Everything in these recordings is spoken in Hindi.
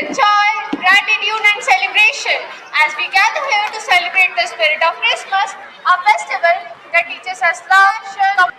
with joy, gratitude and celebration as we gather here to celebrate the spirit of Christmas, a festival that teaches us love,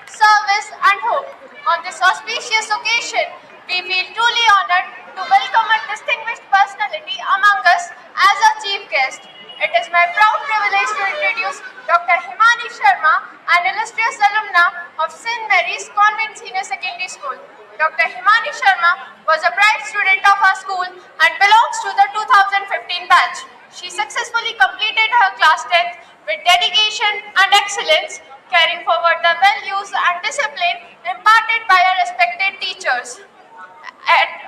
service and hope. On this auspicious occasion, we feel truly honored to welcome a distinguished personality among us as our chief guest. It is my proud privilege to introduce Dr. Himani Sharma, an illustrious alumna of St. Mary's Convent Senior Secondary School. Dr. Himani Sharma was a bright student of our school and belongs to the 2015 batch. She successfully completed her class 10th with dedication and excellence, carrying forward the values and discipline imparted by her respected teachers.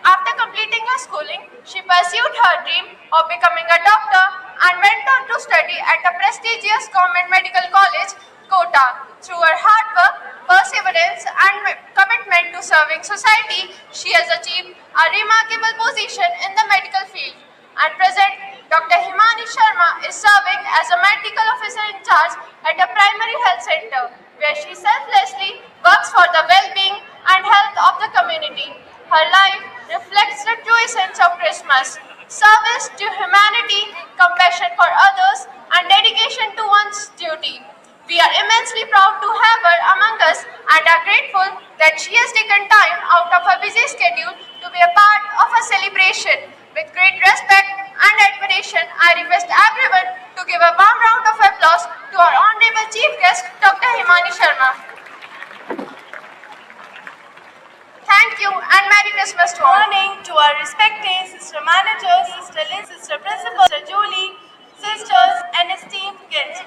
After completing her schooling, she pursued her dream of becoming a doctor and went on to study at the prestigious Government Medical College, Kota. Through her hard work, perseverance and commitment to serving society, she has achieved a remarkable position in the medical field. At present, Dr. Himani Sharma is serving as a medical officer in charge at a primary health center, where she selflessly works for the well-being and health of the community. Her life reflects the true essence of Christmas: service to humanity, compassion for others, and dedication to one's duty. We are immensely proud to have her among us and are grateful that she has taken time out of her busy schedule to be a part of a celebration. With great respect and admiration, I request everyone to give a warm round of applause to our honorable chief guest, Dr. Himani Sharma. Thank you and Merry Christmas to all. Morning to our respected Sister Managers, Sister Lynn, Sister Principal, Sister Julie, Sisters and esteemed guests.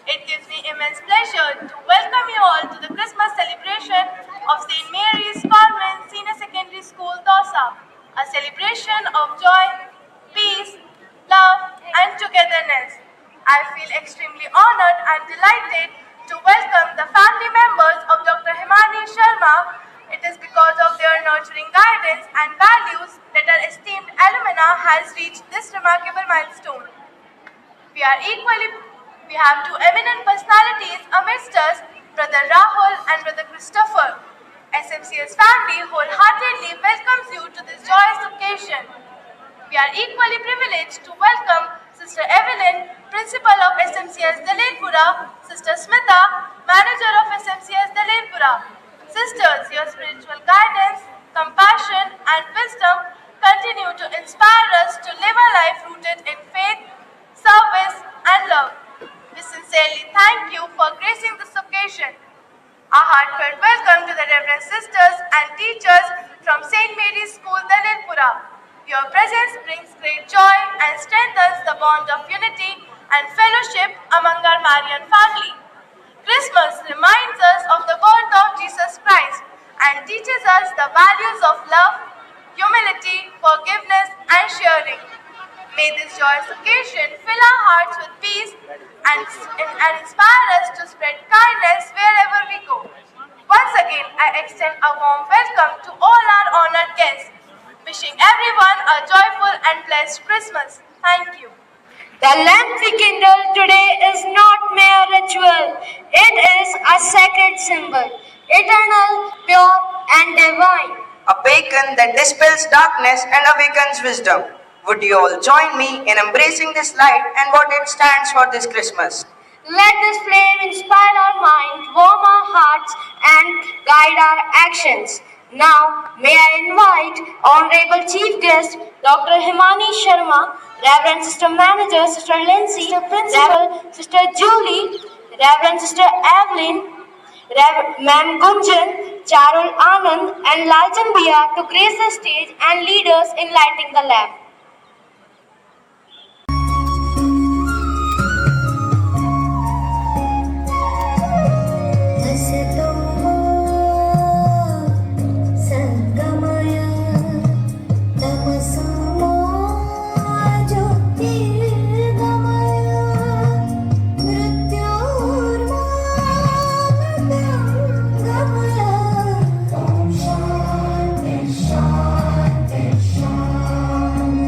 It gives me immense pleasure to welcome you all to the Christmas celebration of St. Mary's Convent Senior Secondary School, Dausa, a celebration of joy, peace, love and togetherness. I feel extremely honored and delighted to welcome the family members of Dr. Himani Sharma. It is because of their nurturing guidance and values that our esteemed alumna has reached this remarkable milestone. We have two eminent personalities amidst us, Brother Rahul and Brother Christopher. SMCS family wholeheartedly welcomes you to this joyous occasion. We are equally privileged to welcome Sister Evelyn, Principal of SMCS Dalelpura, Sister Smita, Manager of SMCS Dalelpura. Sisters, your spiritual guidance, compassion and wisdom continue to inspire us to live a life rooted in faith, service and love. We sincerely thank you for gracing this occasion. A heartfelt welcome to the Reverend Sisters and teachers from St. Mary's School, Dalelpura. Your presence brings great joy and strengthens the bond of unity and fellowship among our Marian family. Christmas reminds us of the birth of Jesus Christ and teaches us the values of love, humility, forgiveness and sharing. May this joyous occasion fill our hearts with peace and inspire us to spread kindness wherever we go. Once again, I extend a warm welcome to all our honored guests, wishing everyone a joyful and blessed Christmas. Thank you. The lamp we kindle today is not mere ritual. It is a sacred symbol, eternal, pure and divine. A beacon that dispels darkness and awakens wisdom. Would you all join me in embracing this light and what it stands for this Christmas? Let this flame inspire our minds, warm our hearts and guide our actions. Now, may I invite Honorable Chief Guest, Dr. Himani Sharma, Reverend Sister Manager, Sister Lindsay, Sister Principal, Sister Julie, Reverend Sister Evelyn, Ma'am Gunjan, Charul Anand and Lalchan Bhaiya to grace the stage and lead us in lighting the lamp. Shanti, Shanti, Shanti.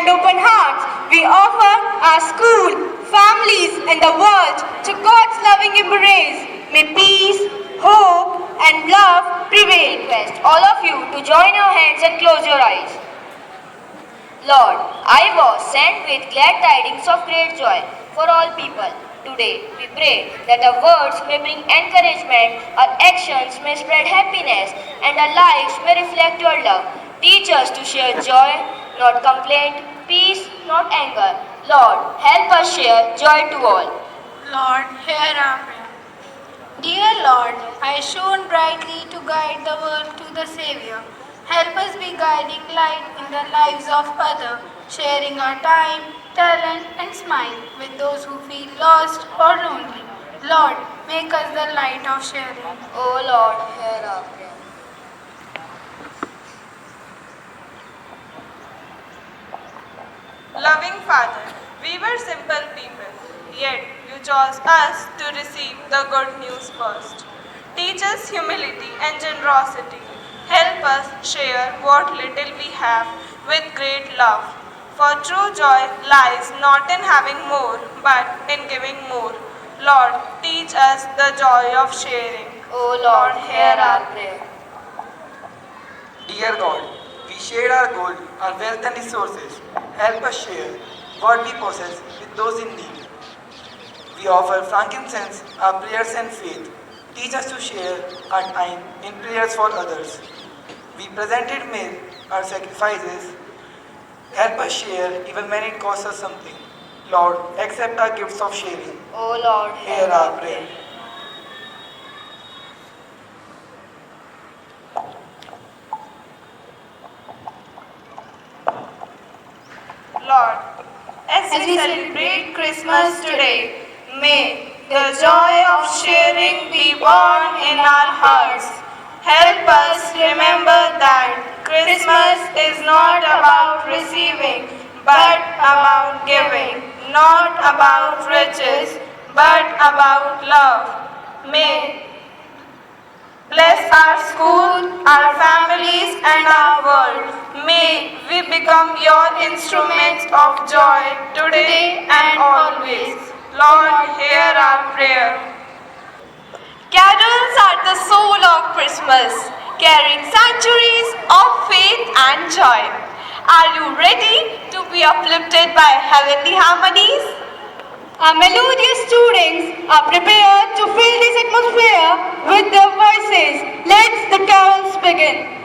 and open hearts, we offer our school, families, and the world to God's loving embrace. May peace, hope, and love prevail. Request all of you to join your hands and close your eyes. Lord, I was sent with glad tidings of great joy for all people. Today, we pray that our words may bring encouragement, our actions may spread happiness, and our lives may reflect your love. Teach us to share joy, not complaint, peace, not anger. Lord, help us share joy to all. Lord, hear our prayer. Dear Lord, I shone brightly to guide the world to the Savior. Help us be guiding light in the lives of others, sharing our time, talent, and smile with those who feel lost or lonely. Lord, make us the light of sharing. O Lord, hear our prayer. Loving Father, we were simple people, yet you chose us to receive the good news first. Teach us humility and generosity. Help us share what little we have with great love. For true joy lies not in having more, but in giving more. Lord, teach us the joy of sharing. O Lord, hear our prayer. Dear God, we share our gold, our wealth and resources. Help us share what we possess with those in need. We offer frankincense, our prayers and faith. Teach us to share our time in prayers for others. We presented meal, our sacrifices. Help us share even when it costs us something. Lord, accept our gifts of sharing. O Lord, Hear our prayer. Lord, as we celebrate Christmas today, may the joy of sharing be born in our hearts. Help us remember that Christmas is not about receiving, but about giving, not about riches, but about love. May bless our school, our families, and our world. May we become your instruments of joy today and always. Lord, hear our prayer. Carols are the soul of Christmas, carrying centuries of faith and joy. Are you ready to be uplifted by heavenly harmonies? Our melodious students are prepared to fill this atmosphere with their voices. Let the carols begin.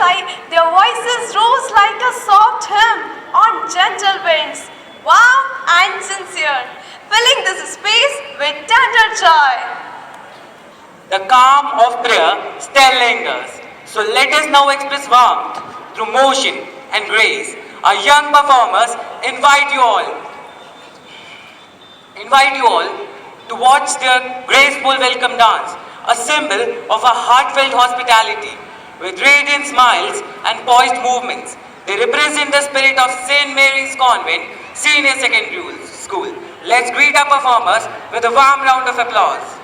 sky, their voices rose like a soft hymn on gentle winds, warm and sincere, filling this space with tender joy. The calm of prayer still lingers. So let us now express warmth through motion and grace. Our young performers invite you all to watch their graceful welcome dance, a symbol of our heartfelt hospitality. With radiant smiles and poised movements, they represent the spirit of St. Mary's Convent Senior Secondary School. Let's greet our performers with a warm round of applause.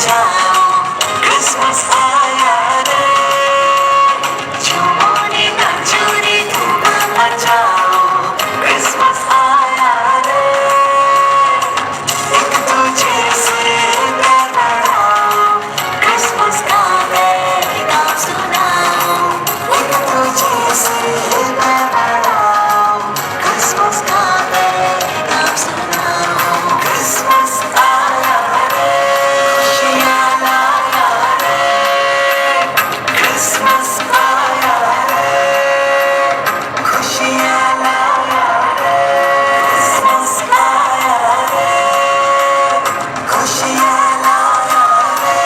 Macau, Christmas आया रे। झूमो रे नाचो रे धूम मचाओ, क्रिसमस आया रे। एक दूजे से प्यार बढ़ाओ, क्रिसमस का पैगाम सुनाओ। एक दूजे से प्यार बढ़ाओ, क्रिसमस का पैगाम सुनाओ। क्रिसमस आया रे, खुशियाँ लाया रे। क्रिसमस आया रे, खुशियाँ लाया रे। क्रिसमस आया रे, खुशियाँ लाया रे।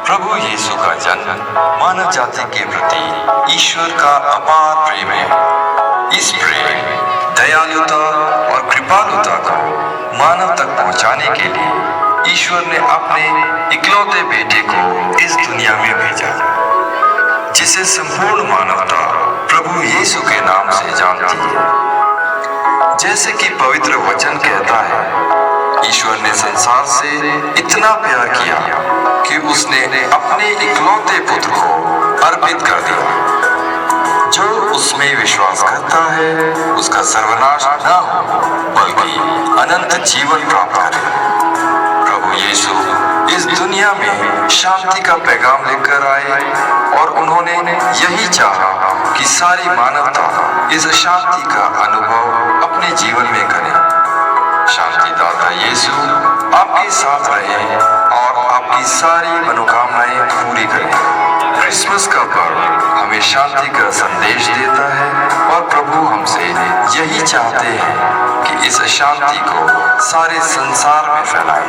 प्रभु यीशु का जन्म मानव जाति के प्रति ईश्वर का अपार प्रेम है। इस प्रेम, दयालुता और कृपालुता को मानव तक पहुंचाने के लिए ईश्वर ने अपने इकलौते बेटे को इस दुनिया में भेजा, जिसे संपूर्ण मानवता प्रभु यीशु के नाम से जानती है। जैसे कि पवित्र वचन कहता है, ईश्वर ने संसार से इतना प्यार किया कि उसने अपने इकलौते पुत्र को अर्पित कर दिया। जो उसमें विश्वास करता है उसका सर्वनाश न हो, बल्कि अनंत जीवन प्राप्त करे। प्रभु यीशु इस दुनिया में शांति का पैगाम लेकर आए और उन्होंने यही चाहा कि सारी मानवता इस शांति का अनुभव अपने जीवन में करे। शांतिदाता यीशु आपके साथ रहे और आपकी सारी मनोकामनाएं पूरी करें। क्रिसमस का पर्व हमें शांति का संदेश देता है और प्रभु हमसे यही चाहते हैं कि इस शांति को सारे संसार में फैलाएं।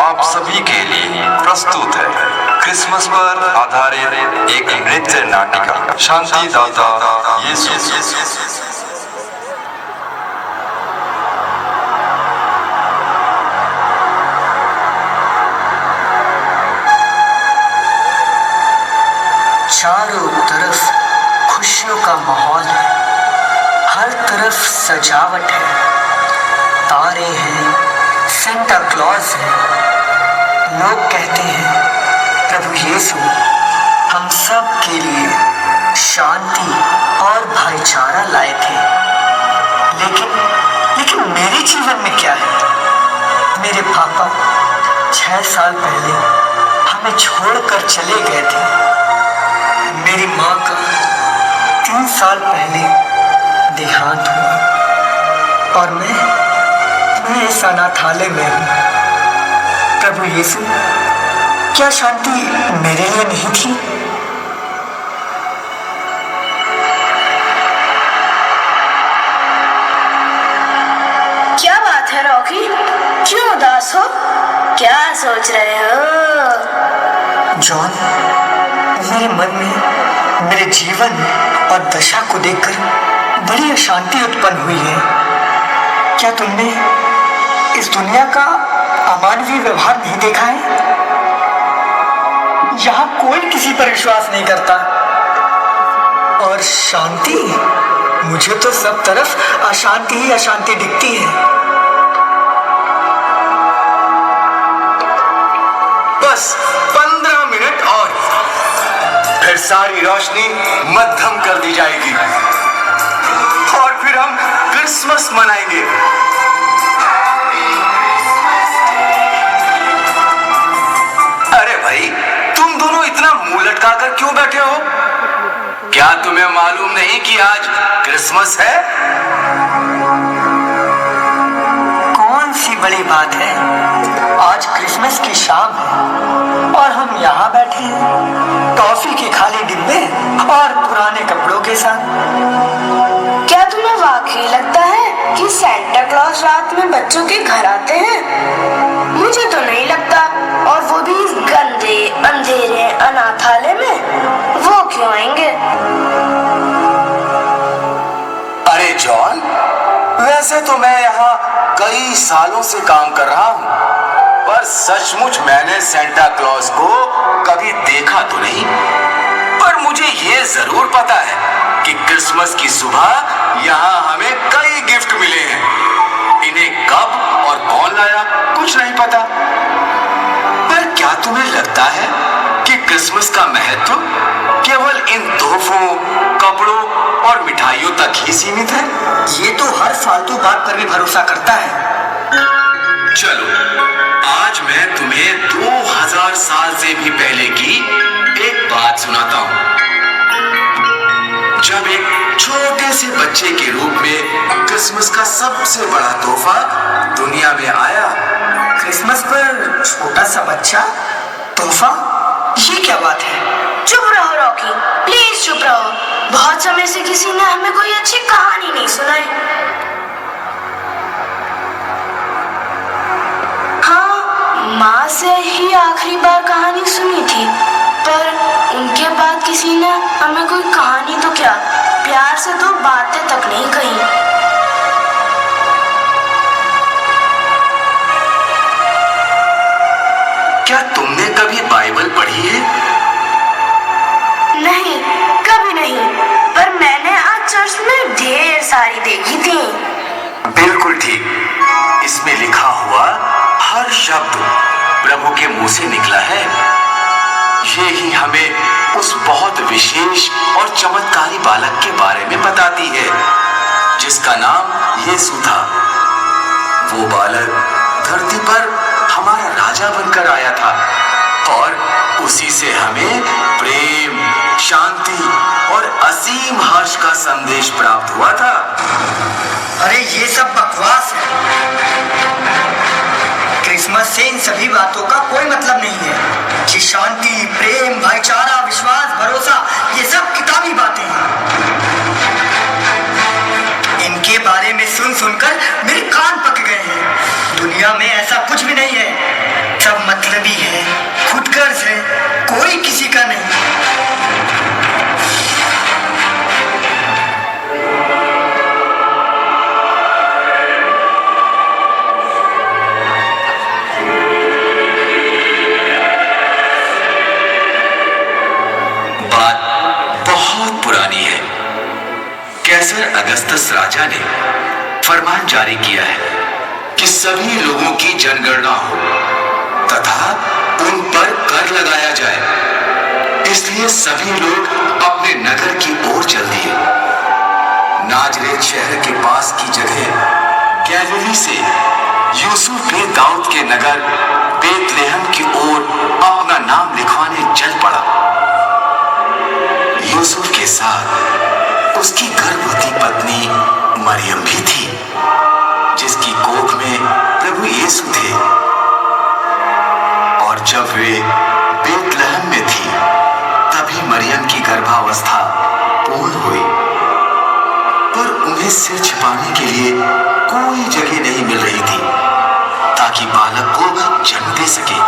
आप सभी के लिए प्रस्तुत है क्रिसमस पर आधारित एक नृत्य नाटिका, शांतिदाता यीशु। चारों तरफ खुशियों का माहौल है, हर तरफ सजावट है, तारे हैं, सेंटा क्लॉज है। लोग कहते हैं प्रभु यीशु हम सब के लिए शांति और भाईचारा लाए थे। लेकिन मेरे जीवन में क्या है? मेरे पापा 6 साल पहले हमें छोड़कर चले गए थे। मेरी माँ का 3 साल पहले देहांत हुआ और मैं इस अनाथालय में हूँ। प्रभु यीशु, क्या शांति मेरे लिए नहीं थी? क्या बात है रॉकी, क्यों उदास हो? क्या सोच रहे हो? जॉन, मेरे मन में मेरे जीवन और दशा को देखकर बड़ी अशांति उत्पन्न हुई है। क्या तुमने इस दुनिया का अमानवीय व्यवहार नहीं देखा है? यहाँ कोई किसी पर विश्वास नहीं करता और शांति, मुझे तो सब तरफ अशांति ही अशांति दिखती है। बस 15 मिनट और फिर सारी रोशनी मध्यम कर दी जाएगी और फिर हम क्रिसमस मनाएंगे। अरे भाई, तुम दोनों इतना मुंह लटकाकर क्यों बैठे हो? क्या तुम्हें मालूम नहीं कि आज क्रिसमस है? कौन सी बड़ी बात है, आज क्रिसमस की शाम है और हम यहाँ बैठे हैं टॉफी के खाली डिब्बे और पुराने कपड़ों के साथ। क्या तुम्हें वाकई लगता है कि सैंटा क्लॉज रात में बच्चों के घर आते हैं? मुझे तो नहीं लगता, और वो भी गंदे, अंधेरे, वैसे तो मैं यहाँ कई सालों से काम कर रहा हूँ, पर सचमुच मैंने सेंटा क्लॉज को कभी देखा तो नहीं। पर मुझे ये जरूर पता है कि क्रिसमस की सुबह यहाँ हमें कई गिफ्ट मिले हैं। इन्हें कब और कौन लाया कुछ नहीं पता। पर क्या तुम्हें लगता है कि क्रिसमस का महत्व केवल इन तोहफों, कपड़ों और मिठाइयों तक ही सीमित है? ये तो हर फालतू बात पर भी भरोसा करता है। चलो, आज मैं तुम्हें 2000 साल से भी पहले की एक बात सुनाता हूँ। जब एक छोटे से बच्चे के रूप में क्रिसमस का सबसे बड़ा तोहफा दुनिया में आया। क्रिसमस पर छोटा सा बच्चा तोहफा, ये क्या बात है? चुप रहो रॉकी, प्लीज चुप रहो। बहुत समय से किसी ने हमें कोई अच्छी कहानी नहीं सुनाई। हाँ, माँ से ही आखिरी बार कहानी सुनी थी, पर उनके बाद किसी ने हमें कोई कहानी तो क्या, प्यार से दो बातें तक नहीं कही। क्या तुमने कभी बाइबल पढ़ी है? नहीं, कभी नहीं, पर मैंने आज चर्च में ढेर सारी देखी थी। बिल्कुल ठीक। इसमें लिखा हुआ हर शब्द प्रभु के मुंह से निकला है। ये ही हमें उस बहुत विशेष और चमत्कारी बालक के बारे में बताती है, जिसका नाम यीशु था। वो बालक धरती पर हमारा राजा बनकर आया था और उसी से हमें प्रेम, शांति और असीम हर्ष का संदेश प्राप्त हुआ था। अरे ये सब बकवास है। क्रिसमस से इन सभी बातों का कोई मतलब नहीं है। ये शांति, प्रेम, भाईचारा, विश्वास, भरोसा, ये सब किताबी बातें हैं। इनके बारे में सुन सुनकर मेरे कान पक गए हैं। दुनिया में ऐसा कुछ भी नहीं है। सब मतलबी है, खुदगर्ज है, कोई किसी का नहीं। कैसर अगस्तस राजा ने फरमान जारी किया है कि सभी लोगों की जनगणना हो तथा उन पर कर लगाया जाए। इसलिए सभी लोग अपने नगर की ओर चल दिए। नाजरेत शहर के पास की जगह गैलिली से यूसुफ भी दाऊद के नगर बेतलेहम की ओर अपना नाम लिखवाने चल पड़ा। यूसुफ के साथ उसकी गर्भवती पत्नी मरियम भी थी, जिसकी कोख में प्रभु यीशु थे। और जब वे बेतलेहम में थी, तभी मरियम की गर्भावस्था पूर्ण हुई। पर उन्हें सिर छिपाने के लिए कोई जगह नहीं मिल रही थी ताकि बालक को जन्म दे सके।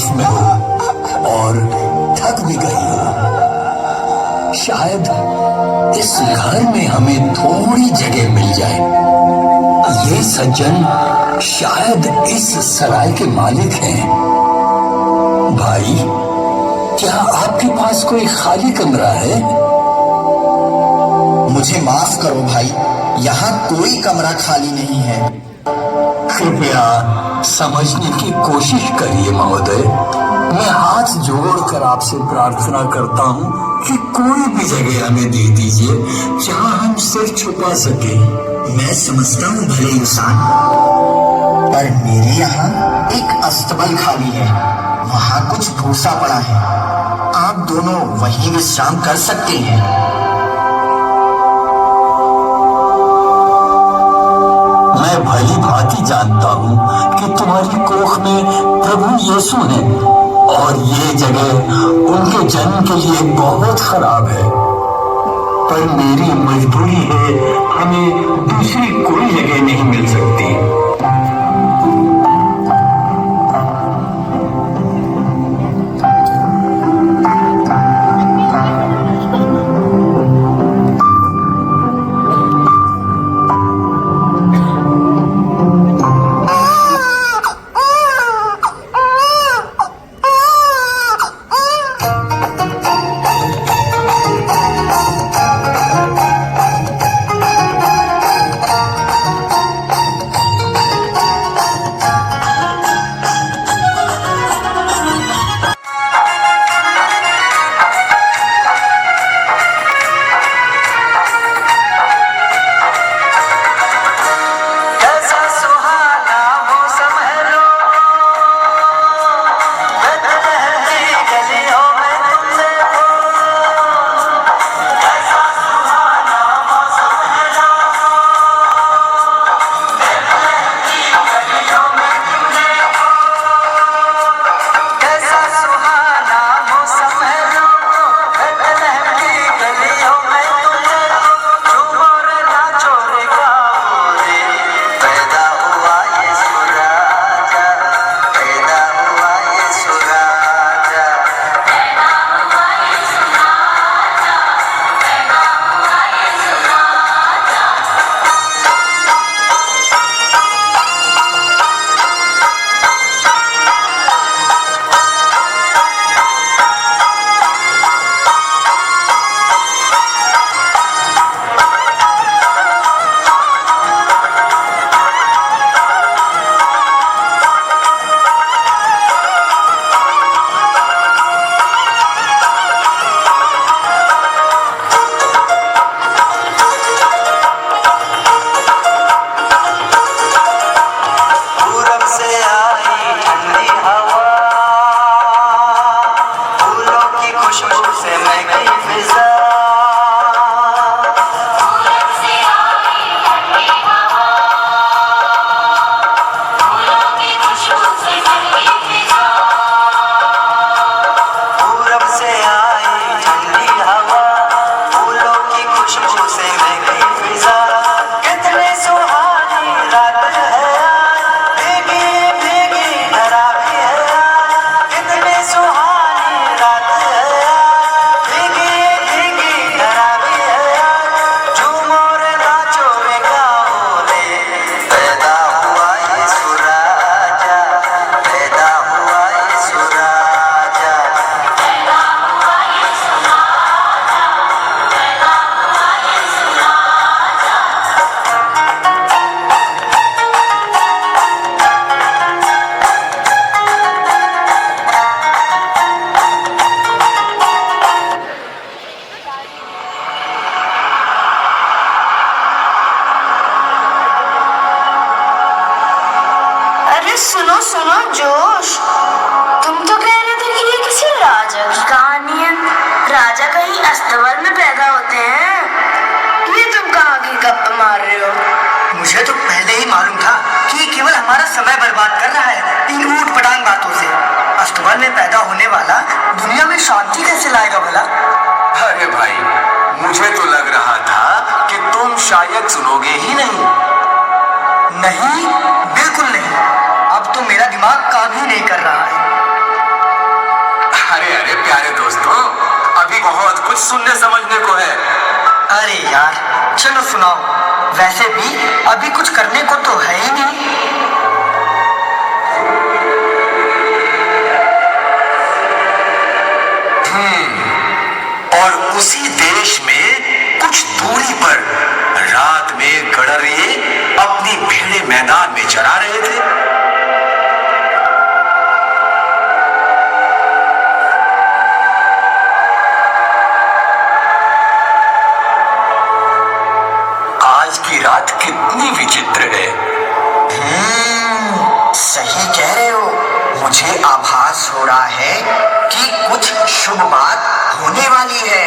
तकलीफ में हो और थक भी गई हो। शायद इस घर में हमें थोड़ी जगह मिल जाए। ये सज्जन शायद इस सराय के मालिक हैं। भाई, क्या आपके पास कोई खाली कमरा है? मुझे माफ करो भाई, यहाँ कोई कमरा खाली नहीं है। कृपया समझने की कोशिश करिए महोदय। मैं हाथ जोड़कर आपसे प्रार्थना करता हूँ कि कोई भी जगह हमें दे दीजिए जहाँ हम सिर छुपा सके। मैं समझता हूँ भले इंसान, पर मेरे यहाँ एक अस्तबल खाली है। वहाँ कुछ भूसा पड़ा है। आप दोनों वहीं विश्राम कर सकते हैं। मैं भली भांति जानता हूँ कि तुम्हारी कोख में प्रभु यीशु है और ये जगह उनके जन्म के लिए बहुत खराब है, पर मेरी मजबूरी है, हमें दूसरी कोई जगह नहीं मिल सकती। मुझे तो पहले ही मालूम था कि केवल हमारा समय बर्बाद कर रहा है इन ऊट पटांग बातों से। अस्तबल में पैदा होने वाला दुनिया में शांति कैसे लाएगा भला? अरे भाई, मुझे तो लग रहा था कि तुम शायद सुनोगे ही नहीं। नहीं, बिल्कुल नहीं। अब तो मेरा दिमाग काम ही नहीं कर रहा है। कुछ सुनने समझने को है। अरे यार चलो सुनाओ, वैसे भी अभी कुछ करने को तो है ही नहीं। और उसी देश में कुछ दूरी पर रात में गडरिये अपनी भेड़ें मैदान में चरा रहे थे। आज की रात कितनी विचित्र है। सही कह रहे हो, मुझे आभास हो रहा है कि कुछ शुभ बात होने वाली है।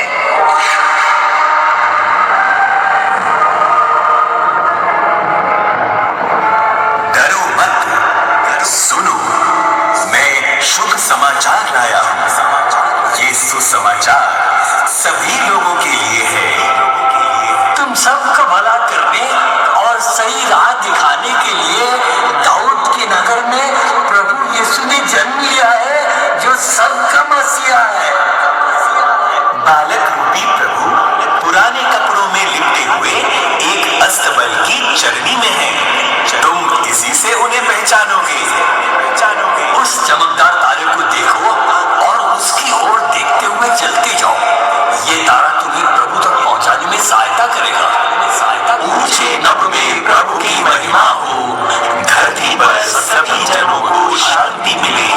डरो मत, सुनो, मैं शुभ समाचार लाया हूं। ये सुसमाचार सभी लोगों के लिए है। तुम सबका भला करने और सही राह दिखाने के लिए दाऊद के नगर में प्रभु यीशु ने जन्म लिया है, जो सबका मसीहा है। बालक रूपी प्रभु पुराने कपड़ों में लिपटे हुए एक अस्तबल की चरनी में है। तुम इसी से उन्हें पहचानोगे। उस चमकदार तारे को देखो और उसकी ओर देखते हुए चलते जाओ। ये तारा तुम्हें प्रभु तक पहुंचाने में सहायता करेगा। ऊंचे नभ में प्रभु की महिमा हो, धरती पर सभी जनों को शांति मिले।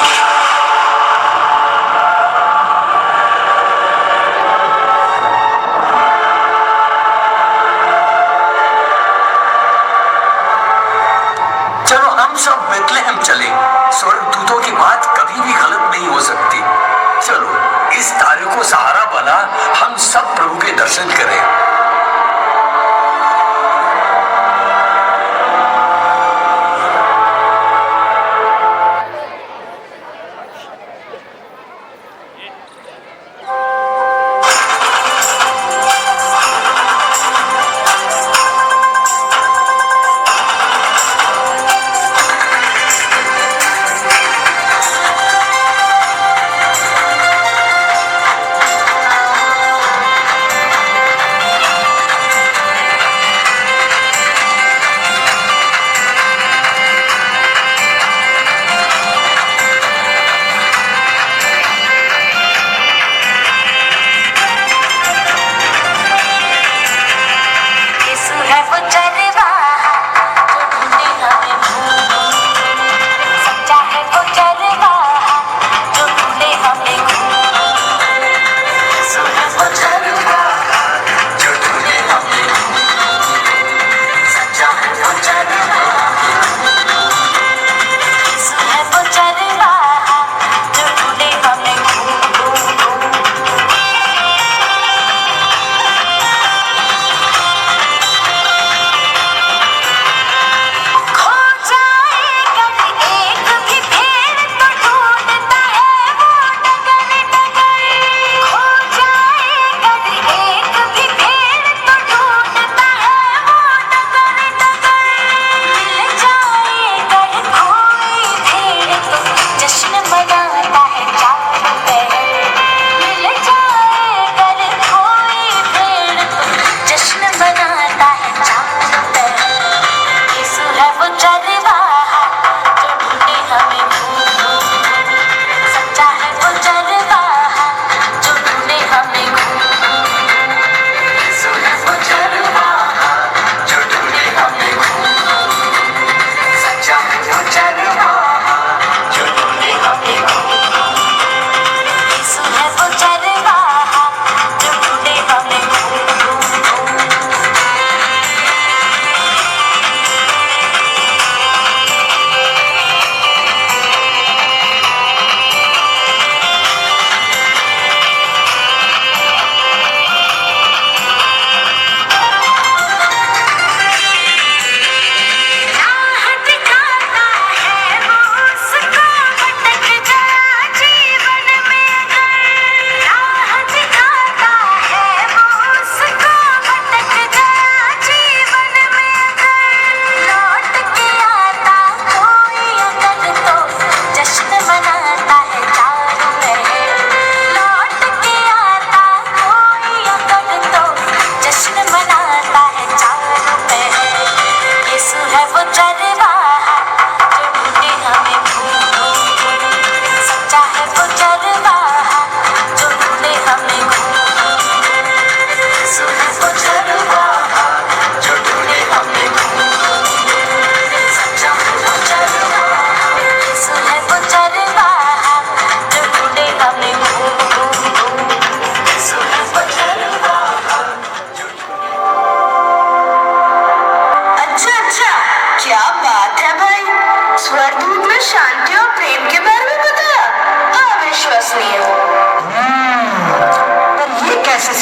चलो हम सब बेथलेहम चले। स्वर्गदूतों की बात कभी भी गलत नहीं हो सकती। चलो इस तारे को सहारा बना हम सब प्रभु के दर्शन करें।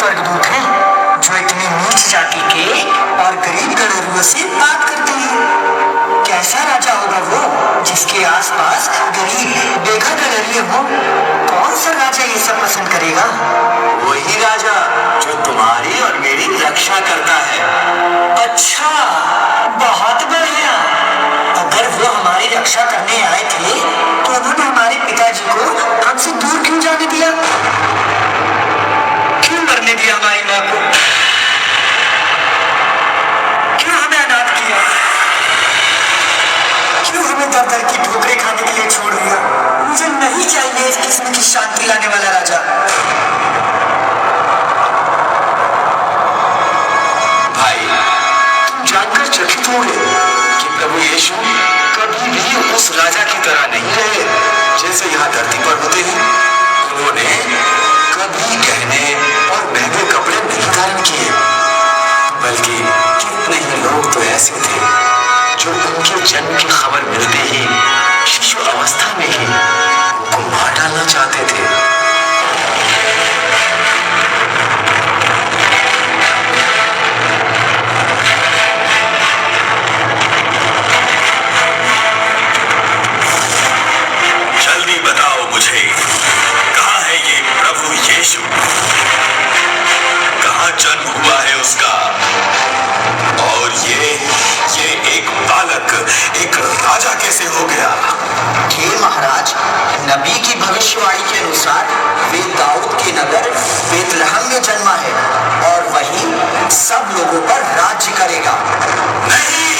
स्वर्गदूत हैं जो इतनी नीच जाति के और गरीब गणरुओं से बात करते हैं। कैसा राजा होगा वो जिसके आसपास गरीब बेघर गणरिए हो? कौन सा राजा ये सब पसंद करेगा? वही राजा जो तुम्हारी और मेरी रक्षा करता है। अच्छा, बहुत बढ़िया। अगर वो हमारी रक्षा करने आए थे तो उन्होंने हमारे पिताजी को हमसे दूर क्यों जाने दिया? क्यों मरने दिया हमारी माँ को? क्यों हमें अनाथ किया? क्यों हमें दर दर की ठोकरें खाने के लिए छोड़ दिया? मुझे नहीं चाहिए इस किस्म की शांति लाने वाला राजा। भाई, तुम जानकर चकित होंगे कि प्रभु यीशु कभी भी उस राजा की तरह नहीं रहे जैसे यहाँ धरती पर होते हैं। उन्होंने कभी गहने और महंगे कपड़े नहीं धारण किए, बल्कि कितने ही लोग तो ऐसे थे जो उनके जन्म की खबर मिलते ही शिशु अवस्था में ही उनको मार डालना चाहते थे। जल्दी बताओ मुझे, कहाँ है ये प्रभु यीशु? कहाँ जन्म हुआ है उसका? और ये एक बालक एक राजा कैसे हो गया? हे महाराज, नबी की भविष्यवाणी के अनुसार वे दाऊद के नगर बेतलहम में जन्मा है और वहीं सब लोगों पर राज्य करेगा। नहीं,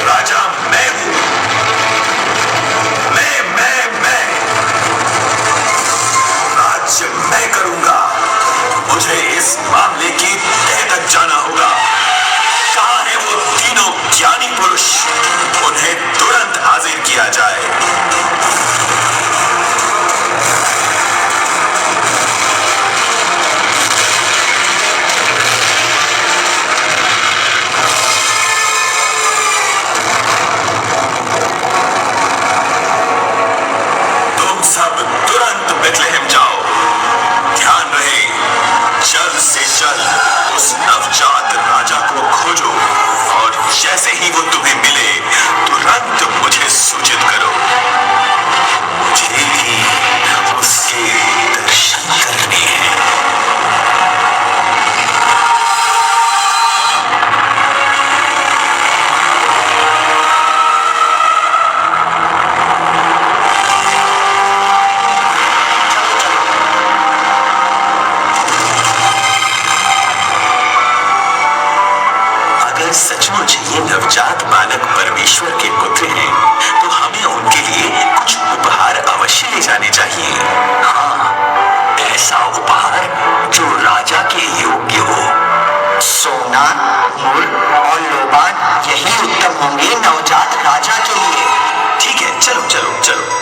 राजा मैं हूं। मैं राज्य मैं करूंगा। मुझे इस मामले की तह तक जाना होगा। कहाँ है वो तीनों ज्ञानी पुरुष? उन्हें तुरंत हाजिर किया जाए। तुम सब तुरंत बेथलेहम जाओ। ध्यान रहे, जल्द से जल्द उस नवजात राजा को खोजो और जैसे ही वो तुम्हें मिले तुरंत मुझे सूचित करो। मुझे भी उसके दर्शन करने हैं। सचमुच ये नवजात बालक परमेश्वर के पुत्र हैं, तो हमें उनके लिए कुछ उपहार अवश्य ले जाने चाहिए। हाँ, ऐसा उपहार जो राजा के योग्य हो। सोना, मूल और लोबान यही उत्तम होंगे नवजात राजा के लिए। ठीक है, चलो चलो चलो।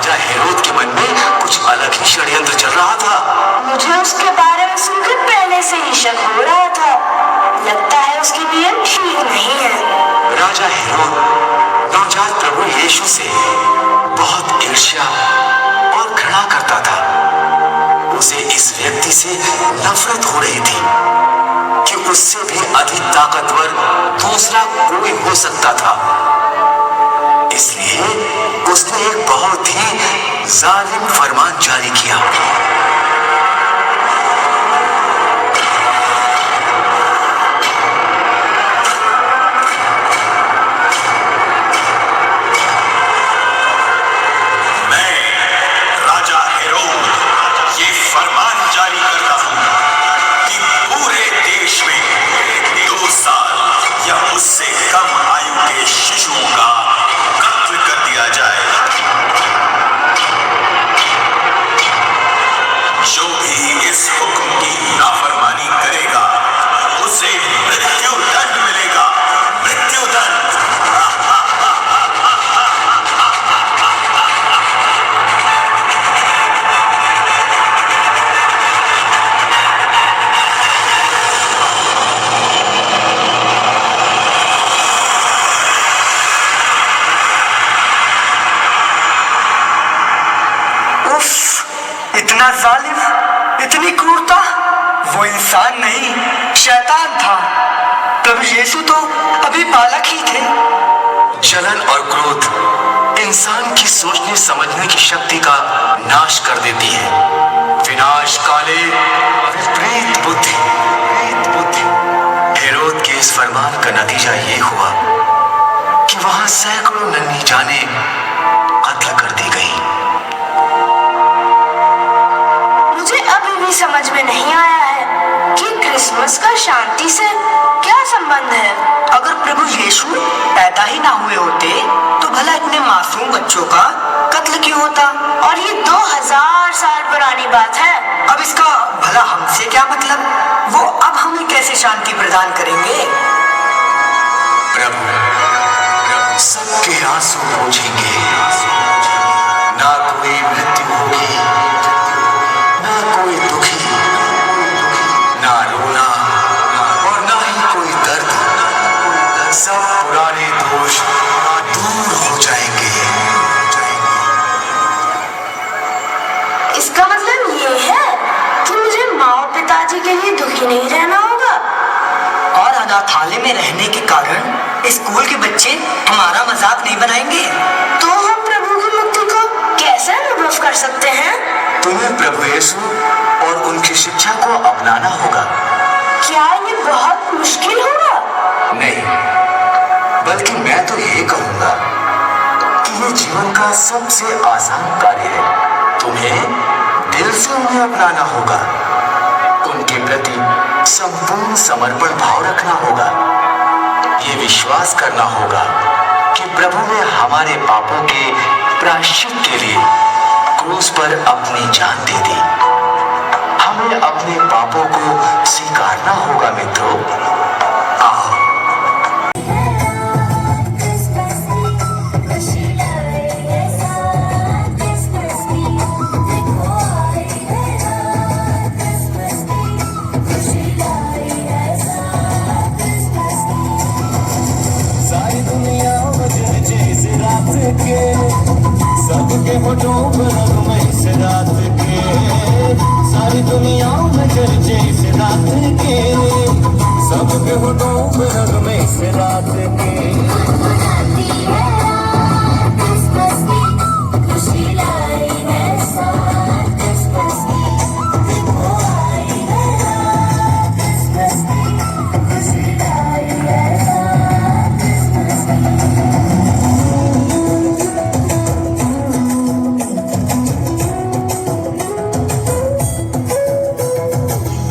राजा हेरोद के मन में कुछ अलग ही षड्यंत्र चल रहा था। मुझे उसके बारे में सुनकर पहले से ही शक हो रहा था। लगता है उसकी नीयत ठीक नहीं है। राजा हेरोद नवजात प्रभु यीशु से बहुत ईर्ष्या और घृणा करता था। उसे इस व्यक्ति से नफरत हो रही थी कि उससे भी अधिक ताकतवर दूसरा कोई हो सकता था। इसलिए उसने एक बहुत ही जालिम फरमान जारी किया। मैं राजा हेरोद ये फरमान जारी करता हूं कि पूरे देश में 2 साल या उससे कम आयु के शिशुओं का कत्ल कर दिया जाए। जो भी इस हुक्म की नाफरमानी करेगा उसे मृत्यु दंड मिलेगा। मृत्यु दंड। इतना जालिम, इतनी क्रूरता। वो इंसान नहीं, शैतान था। प्रभु यीशु तो अभी बालक ही थे। जलन और क्रोध इंसान की सोचने समझने की शक्ति का नाश कर देती है। विनाश काले विपरीत बुद्धि। हेरोद के इस फरमान का नतीजा ये हुआ कि वहां सैकड़ों नन्ही जानें कत्ल कर दी गई। मुझे अभी भी समझ में नहीं आया है कि क्रिसमस का शांति से क्या संबंध है। अगर प्रभु यीशु पैदा ही ना हुए होते तो भला इतने मासूम बच्चों का कत्ल क्यों होता? और ये 2000 साल पुरानी बात है। अब इसका भला हमसे क्या मतलब? वो अब हमें कैसे शांति प्रदान करेंगे? प्रभु सबके आंसू पोंछेंगे। ना कोई मृत्यु होगी, ना कोई दुखी, ना रोना और ना ही कोई दर्द। सब पुराने दोष दूर हो जाएंगे। इसका मतलब ये है कि मुझे माँ और पिताजी के लिए दुखी नहीं रहना होगा। और अनाथालय में रहने के कारण स्कूल के बच्चे हमारा मजाक नहीं बनाएंगे। तो हम प्रभु की मुक्ति को कैसे अनुभव कर सकते हैं? तुम्हें प्रभु यीशु और उनकी शिक्षा को अपनाना होगा। क्या ये बहुत मुश्किल होगा? नहीं, बल्कि मैं तो ये कहूंगा कि ये जीवन का सबसे आसान कार्य है। तुम्हें दिल से उन्हें अपनाना होगा। उनके प्रति संपूर्ण समर्पण भाव रखना होगा। ये विश्वास करना होगा कि प्रभु ने हमारे पापों के प्रायश्चित के लिए क्रूस पर अपनी जान दे दी। हमें अपने पापों को स्वीकारना होगा मित्रों। आओ। सारी दुनिया बजर जिस रात के, सबके होठों पर रंग इस रात के। सारी दुनिया बजर जिस रात के, सबके होठों पर रंग इस रात के।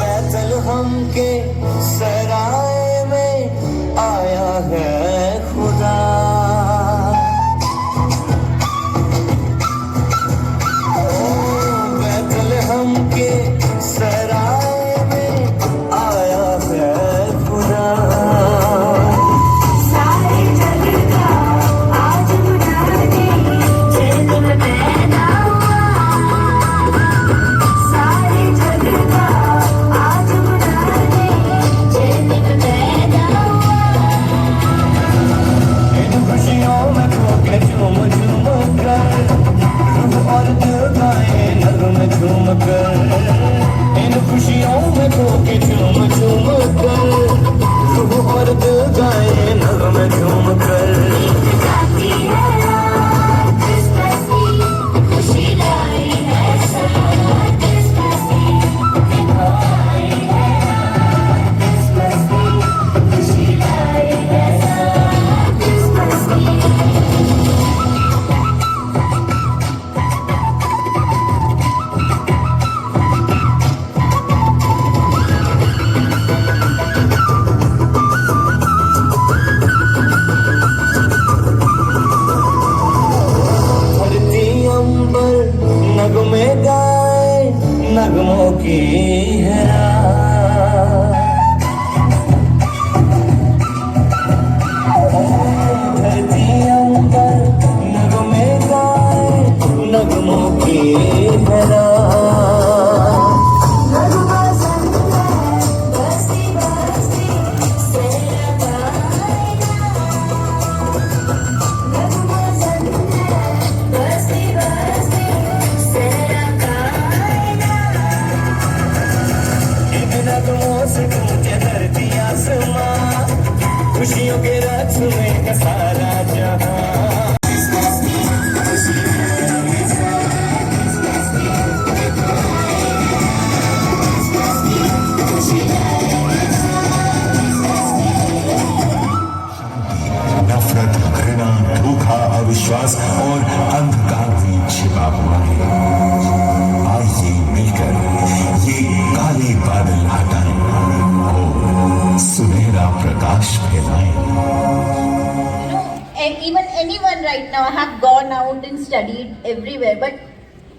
बैतलहम के सराय में आया है खुदा। की है रात। धरती अंबर नगमे गाए, नगमों की है रात। नगमों से गूंजे धरती आसमां, खुशियों के रथ में है सारा जहां। नफरत, घृणा, धोखा, अविश्वास और अंधकार भी छिपा हुआ है। आइए मिलकर ये काले बादल हटाएं और सुनहरा प्रकाश फैलाएं। And even anyone right now have gone out and studied everywhere, but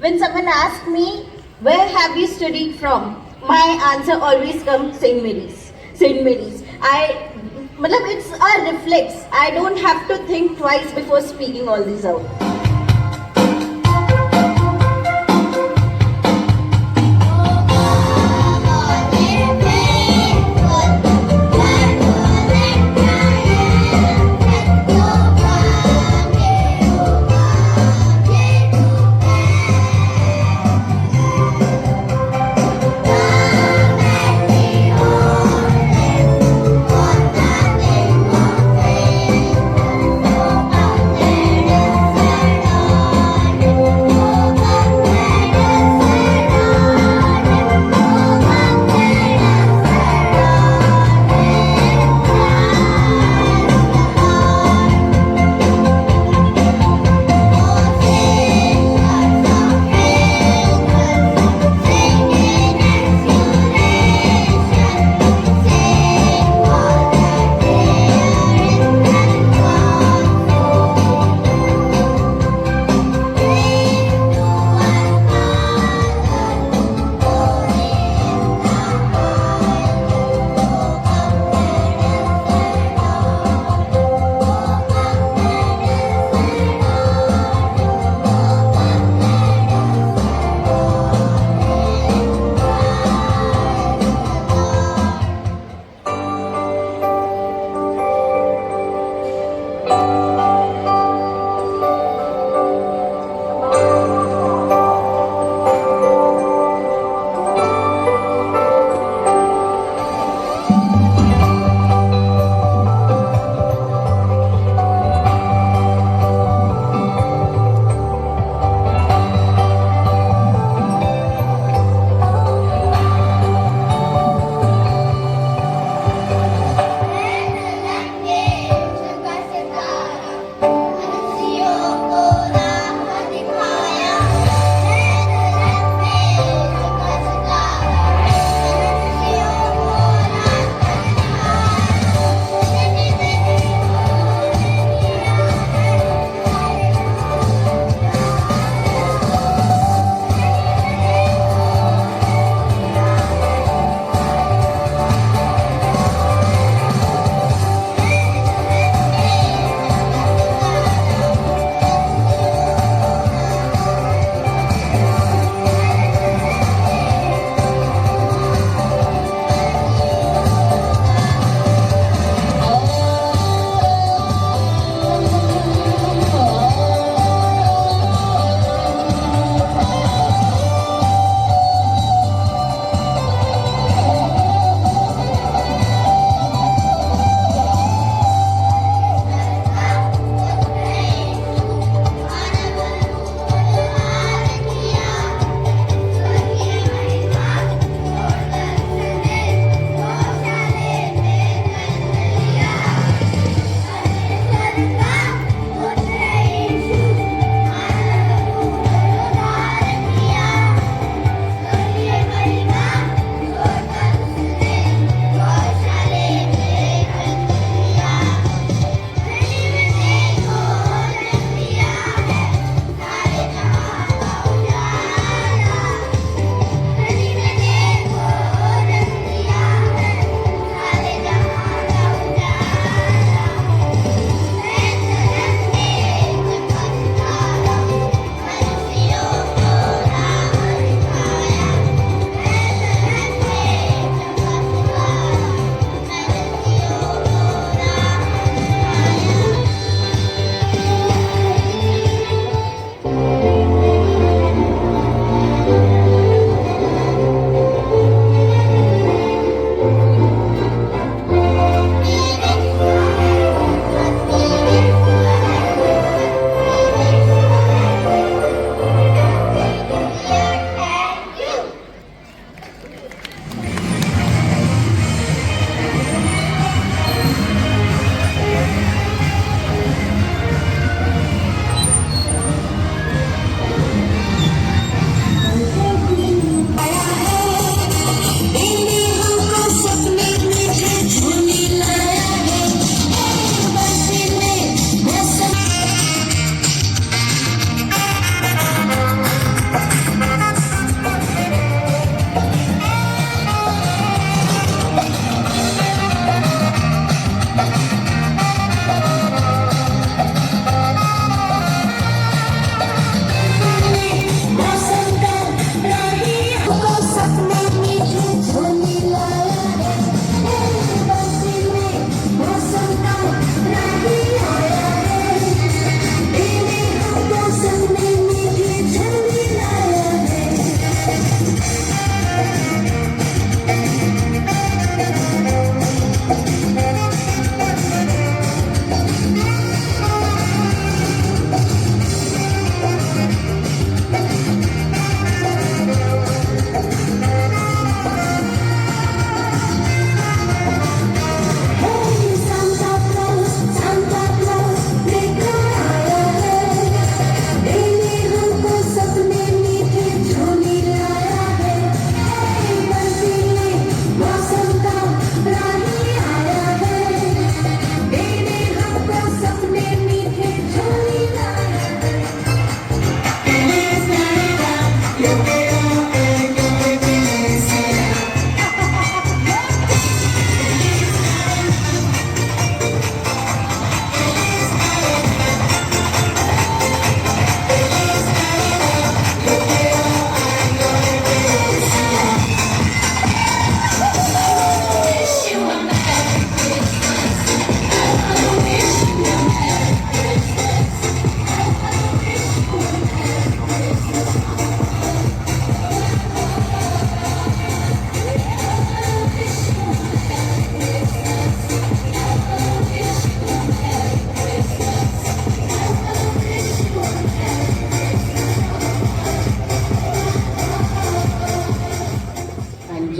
when someone asks me where have you studied from, my answer always comes St. Mary's. St. Mary's. It's a reflex. I don't have to think twice before speaking all these out.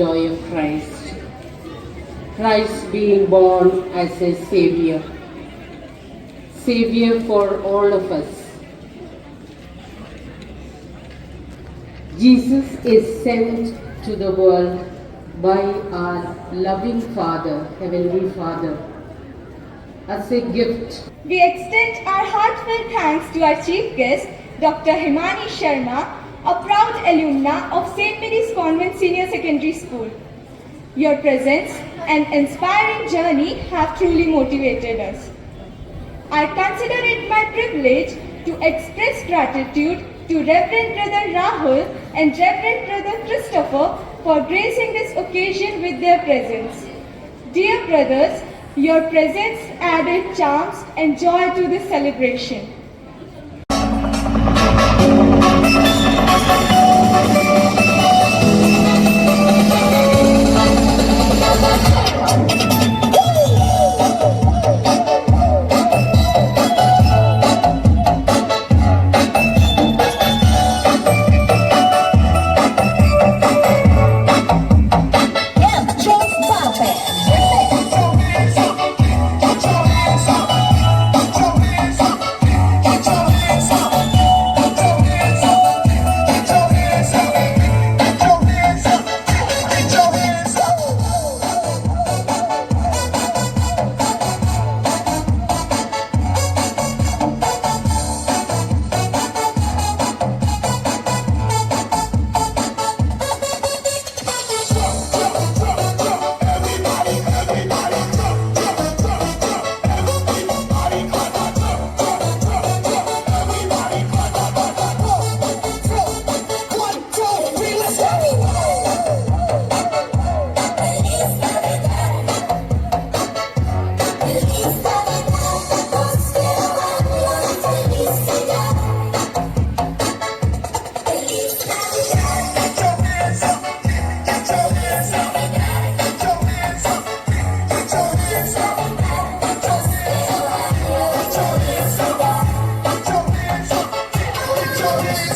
joy of Christ. Christ being born as a Savior. Savior for all of us. Jesus is sent to the world by our loving Father, Heavenly Father, as a gift. We extend our heartfelt thanks to our chief guest, Dr. Himani Sharma, a proud alumna of St. Mary's Convent Senior Secondary School. Your presence and inspiring journey have truly motivated us. I consider it my privilege to express gratitude to Reverend Brother Rahul and Reverend Brother Christopher for gracing this occasion with their presence. Dear brothers, your presence added charms and joy to this celebration.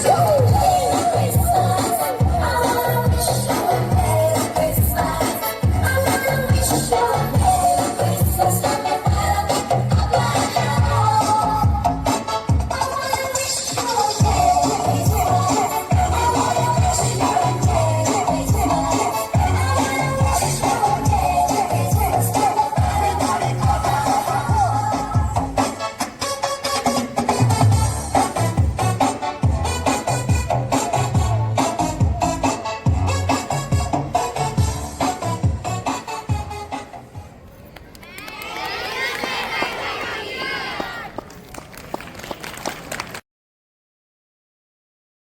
Go!